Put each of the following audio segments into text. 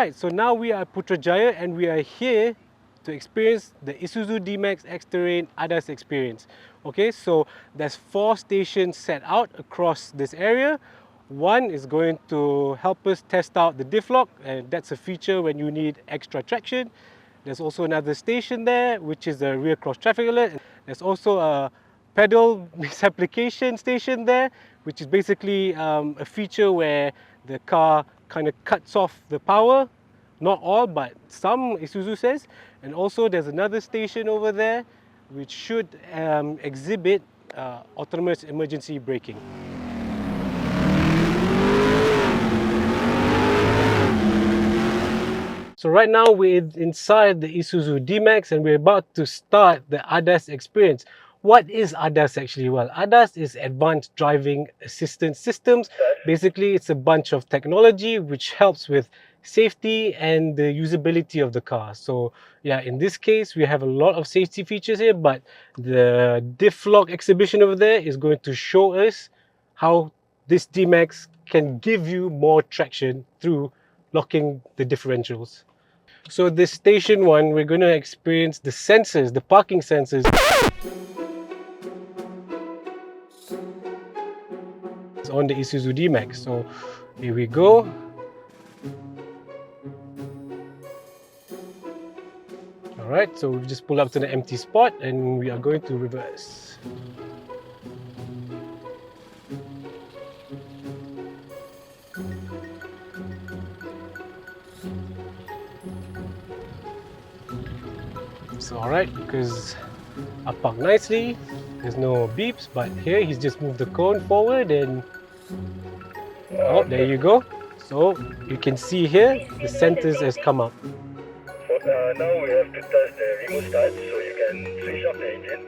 Alright, so now we are at Putrajaya and we are here to experience the Isuzu D-Max X-Terrain ADAS experience. Okay, so there's 4 stations set out across this area. One is going to help us test out the diff lock, and that's a feature when you need extra traction. There's also another station there, which is the rear cross traffic alert. There's also a pedal misapplication station there, which is basically a feature where the car kind of cuts off the power. Not all, but some, Isuzu says. And also there's another station over there which should exhibit autonomous emergency braking. So right now we're inside the Isuzu D-Max and we're about to start the ADAS experience. What is ADAS actually? Well, ADAS is Advanced Driving Assistance Systems. Basically, it's a bunch of technology which helps with safety and the usability of the car. So yeah, in this case, we have a lot of safety features here, but the diff lock exhibition over there is going to show us how this D-Max can give you more traction through locking the differentials. So this station 1, we're going to experience the sensors, the parking sensors on the Isuzu D-Max. So here we go. Alright, so we've just pulled up to the empty spot and we are going to reverse. It's alright because I parked nicely, there's no beeps, but here he's just moved the cone forward and oh, there you go. So you can see here the sensors has come up. So now we have to test the remote start so you can switch off the engine.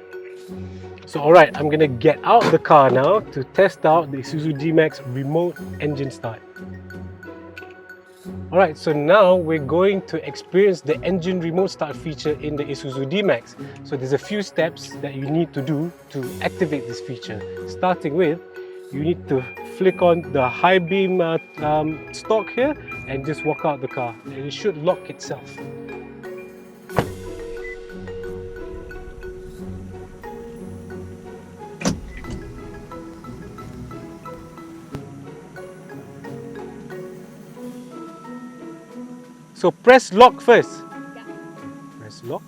So alright, I'm gonna get out the car now to test out the Isuzu D-Max remote engine start. Alright, so now we're going to experience the engine remote start feature in the Isuzu D-Max. So there's a few steps that you need to do to activate this feature. Starting with, you need to flick on the high beam stalk here and just walk out the car. And it should lock itself. So press lock first. Yeah. Press lock.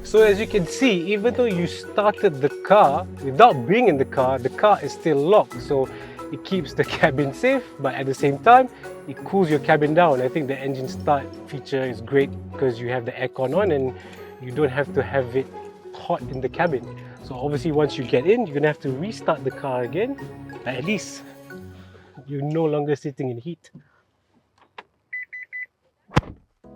So as you can see, even though you started the car without being in the car is still locked. So it keeps the cabin safe, but at the same time, it cools your cabin down. I think the engine start feature is great because you have the aircon on and you don't have to have it hot in the cabin. So obviously once you get in, you're gonna have to restart the car again, but at least you're no longer sitting in heat.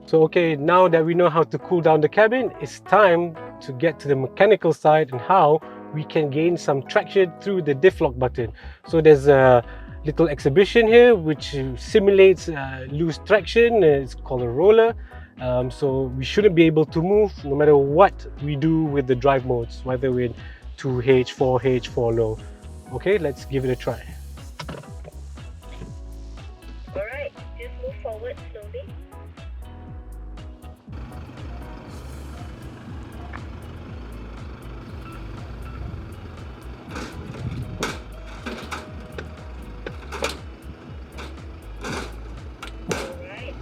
So okay, now that we know how to cool down the cabin, it's time to get to the mechanical side and how we can gain some traction through the diff lock button. So there's a little exhibition here which simulates loose traction. It's called a roller. So we shouldn't be able to move no matter what we do with the drive modes, whether we're in 2H, 4H, 4 low. Okay, let's give it a try. Alright, just move forward slowly. Alright,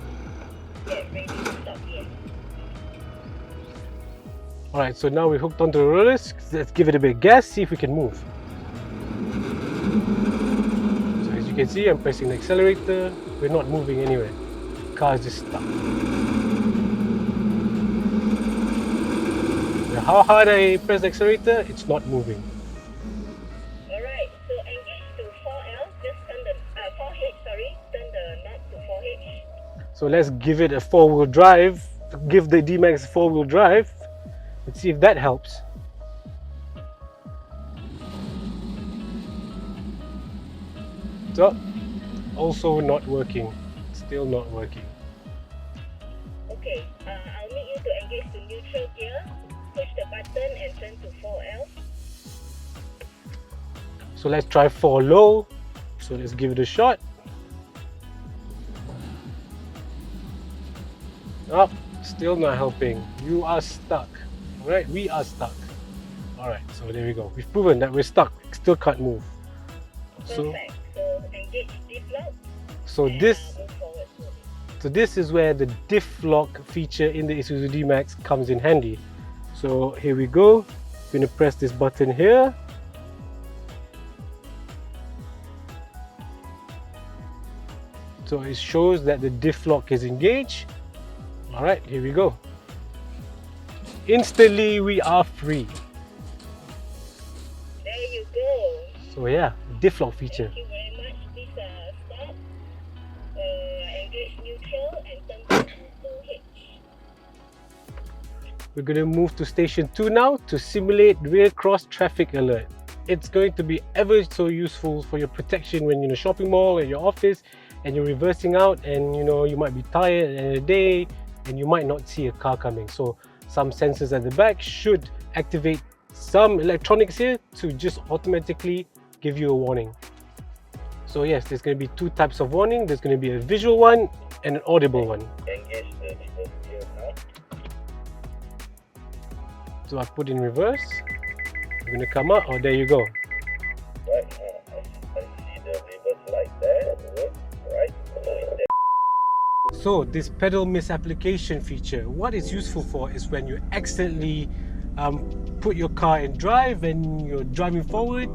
get ready to stop here. Alright, so now we're hooked onto the rollers. Let's give it a bit of gas, see if we can move. So as you can see, I'm pressing the accelerator. We're not moving anywhere. The car is just stuck. Now how hard I press the accelerator, it's not moving. Alright, so engage to 4L, just turn the 4H, sorry, turn the knob to 4H. So let's give it a four-wheel drive, give the D-Max four-wheel drive. Let's see if that helps. So, also not working, still not working. Okay, I'll need you to engage the neutral gear, push the button and turn to 4L. So let's try 4 low. So let's give it a shot. Oh, still not helping. You are stuck. Alright, we are stuck. Alright, so there we go. We've proven that we're stuck. Still can't move. Perfect. So engage diff lock. So and, this move forward slowly. So this is where the diff lock feature in the Isuzu D-Max comes in handy. So here we go. I'm going to press this button here. So it shows that the diff lock is engaged. All right, here we go. Instantly we are free. There you go. So yeah, diff lock feature. Thank you very much. Please stop, engage neutral and turn to 2H. We're going to move to station 2 now to simulate rear cross traffic alert. It's going to be ever so useful for your protection when you're in a shopping mall or your office and you're reversing out, and you might be tired at the end of the day and you might not see a car coming. So some sensors at the back should activate some electronics here to just automatically give you a warning. So yes, there's going to be 2 types of warning. There's going to be a visual one and an audible one. Engage the reverse gear now. So I put in reverse. We're going to come out. Oh, there you go. Right, I see the reverse light there. Right, so in there. So this pedal misapplication feature, what it's useful for is when you accidentally put your car in drive and you're driving forward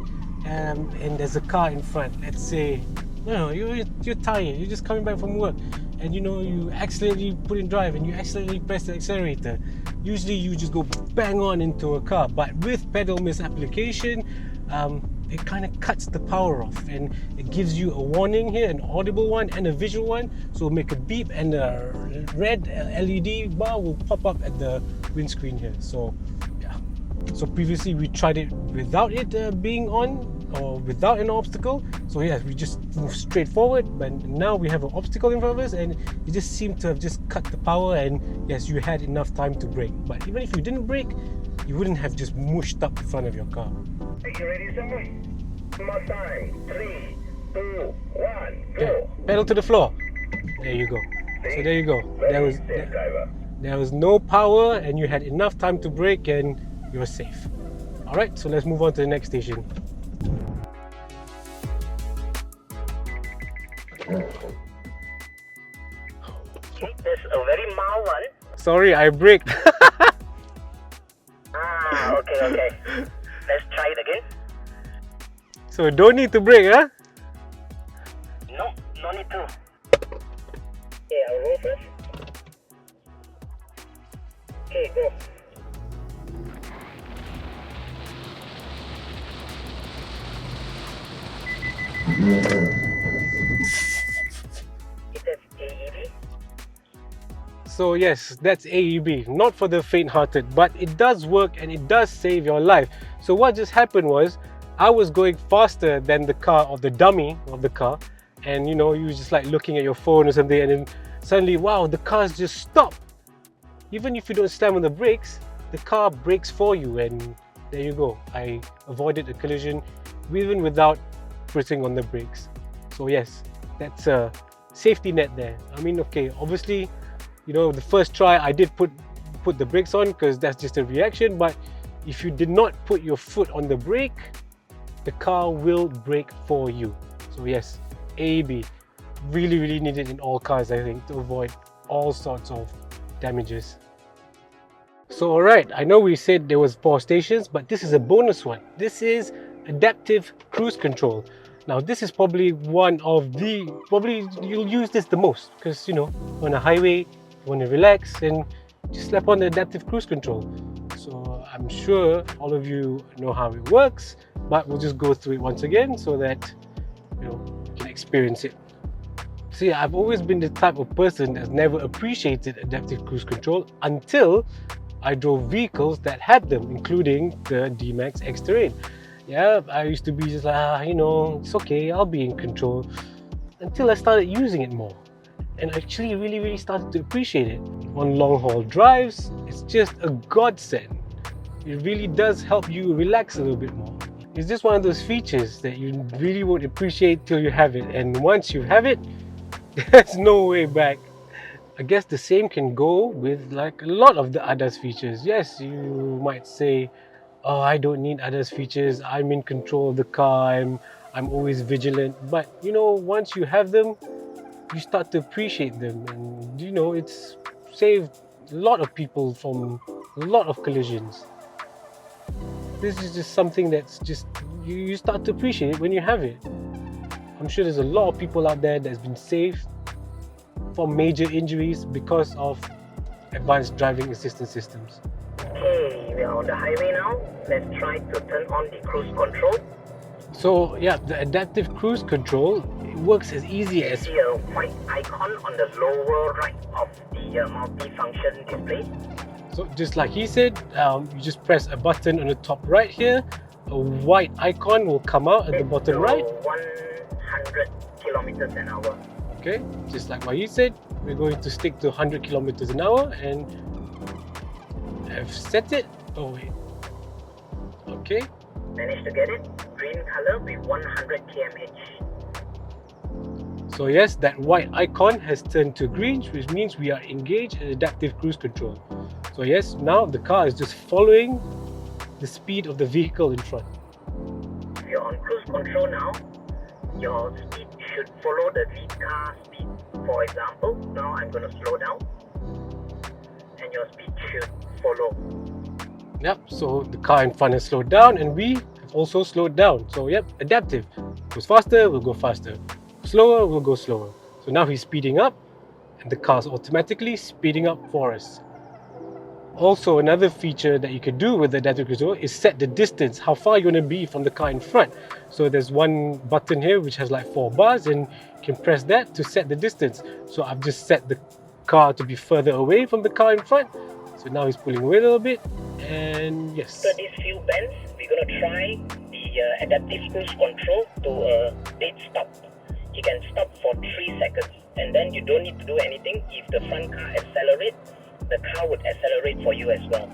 and there's a car in front. Let's say, you're tired, you're just coming back from work, and you accidentally put in drive and you accidentally press the accelerator. Usually you just go bang on into a car, but with pedal misapplication, it kind of cuts the power off and it gives you a warning here, an audible one and a visual one. So it'll make a beep and a red LED bar will pop up at the windscreen here. So yeah, so previously we tried it without it being on or without an obstacle. So yeah, we just move straight forward, but now we have an obstacle in front of us and it just seemed to have just cut the power, and yes, you had enough time to brake. But even if you didn't brake, you wouldn't have just mushed up in front of your car. Hey, you ready, sir? One more time. 3, 2, 1, Yeah, go. pedal to the floor. There you go. So there you go. Very safe, driver. There was no power and you had enough time to brake and you were safe. Alright, so let's move on to the next station. There's a very mild one. Sorry, I braked. Okay. Let's try it again. So don't need to brake, huh? No need to. Okay, I'll go first. Okay, go. That's AEB. So yes, that's AEB, not for the faint-hearted, but it does work and it does save your life. So what just happened was, I was going faster than the car, or the dummy of the car, and you were just like looking at your phone or something, and then suddenly, wow, the car's just stopped. Even if you don't slam on the brakes, the car brakes for you, and there you go. I avoided a collision even without pressing on the brakes. So yes, that's a safety net there. I mean, okay, obviously, the first try I did put the brakes on because that's just a reaction, but if you did not put your foot on the brake, the car will brake for you. So yes, AEB, really needed in all cars, I think, to avoid all sorts of damages. So alright, I know we said there was 4 stations, but this is a bonus one. This is adaptive cruise control. Now this is probably probably you'll use this the most, because on a highway you want to relax and just slap on the adaptive cruise control. So I'm sure all of you know how it works, but we'll just go through it once again so that you can experience it. This So yeah, I've always been the type of person that's never appreciated adaptive cruise control until I drove vehicles that had them, including the D-Max X-Terrain. Yeah, I used to be just like, you know, it's okay, I'll be in control, until I started using it more and actually really started to appreciate it. On long haul drives, it's just a godsend. It really does help you relax a little bit more. It's just one of those features that you really won't appreciate till you have it, and once you have it, there's no way back. I guess the same can go with like a lot of the ADAS features. Yes, you might say, oh, I don't need ADAS features, I'm in control of the car, I'm always vigilant. But you know, once you have them, you start to appreciate them, and you know, it's saved a lot of people from a lot of collisions. This is just something that's just, you start to appreciate it when you have it. I'm sure there's a lot of people out there that's been saved from major injuries because of advanced driving assistance systems. Okay, we are on the highway now. Let's try to turn on the cruise control. So yeah, the adaptive cruise control, it works as easy as... See a white icon on the lower right of the multi-function display. So just like he said, you just press a button on the top right here, a white icon will come out at the bottom right. 100 kilometers an hour. Okay, just like what he said, we're going to stick to 100 kilometers an hour, and I've set it. Oh wait. Okay. Managed to get it. Green color with 100 kmh. So yes, that white icon has turned to green, which means we are engaged in adaptive cruise control. So yes, now the car is just following the speed of the vehicle in front. If you're on cruise control now, your speed should follow the lead car speed. For example, now I'm going to slow down, and your speed should follow. Yep, so the car in front has slowed down, and we have also slowed down. So yep, adaptive. Goes faster, we'll go faster. Slower, we'll go slower. So now he's speeding up, and the car's automatically speeding up for us. Also, another feature that you can do with the adaptive cruise control is set the distance, how far you want to be from the car in front. So there's one button here which has like 4 bars, and you can press that to set the distance. So I've just set the car to be further away from the car in front. So now he's pulling away a little bit, and yes. After these few bends, we're going to try the adaptive cruise control to a dead stop. You can stop for 3 seconds, and then you don't need to do anything. If the front car accelerates, the car would accelerate for you as well.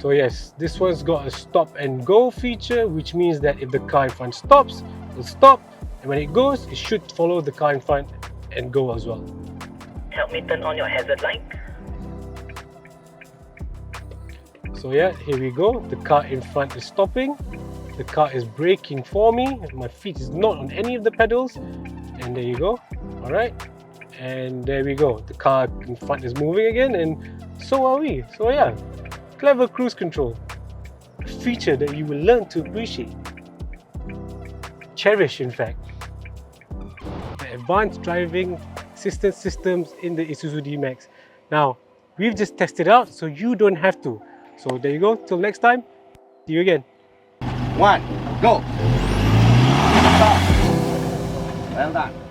So yes, this one's got a stop and go feature, which means that if the car in front stops, it'll stop, and when it goes, it should follow the car in front and go as well. Help me turn on your hazard light. So yeah, here we go. The car in front is stopping. The car is braking for me. My feet is not on any of the pedals. And there you go. All right. And there we go. The car in front is moving again, and so are we. So yeah, clever cruise control. A feature that you will learn to appreciate. Cherish, in fact. The advanced driving assistance systems in the Isuzu D-Max. Now, we've just tested out, so you don't have to. So there you go. Till next time. See you again. 1, go! Stop. Well done.